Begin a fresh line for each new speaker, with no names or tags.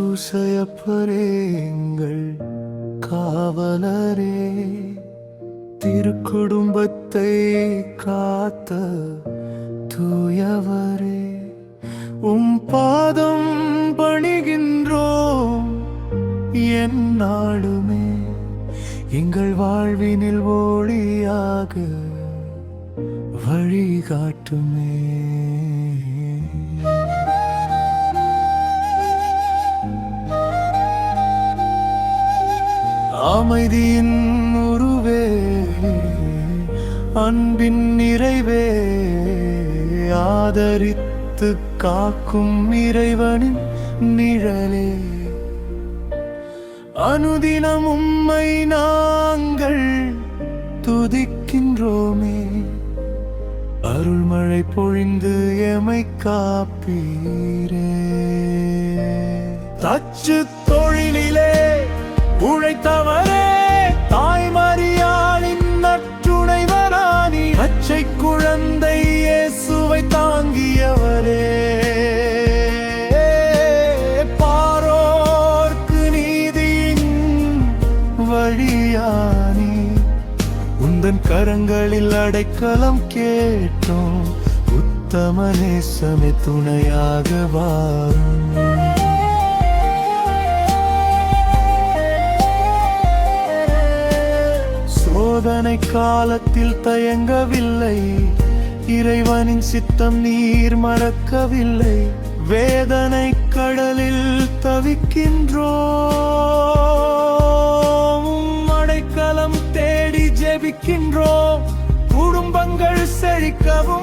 சூசையப்பரே எங்கள் காவலரே, திருக்குடும்பத்தை காத்த தூயவரே, பாதம் பணிகின்றோம் எந்நாளுமே. எங்கள் வாழ்வினில் ஒளியாக வழிகாட்டுமே. அமைதியின் உருவே, அன்பின் நிறைவே, ஆதரித்து காக்கும் இறைவனின் நிழலே, அனுதினம் உம்மை நாங்கள் துதிக்கின்றோமே. அருள்மழை பொழிந்து எமை காப்பீரே. தச்சு தொழிலிலே உழைத்தவரே, தாய்மரியாளின் நற்றுணைவரானி, அச்சை குழந்தை இயேசுவை தாங்கியவரே, பாரோர்க்கு நீதியின் வழியானி, உந்தன் கரங்களில் அடைக்கலம் கேட்டோம். உத்தம நேசமே துணையாக வாரும். சோதனை காலத்தில் தயங்கவில்லை, இறைவனின் சித்தம் நீர் மறக்கவில்லை. வேதனை கடலில் தவிக்கின்றோம், அடைக்கலம் தேடி ஜெபிக்கின்றோம். குடும்பங்கள் செழிக்கவும்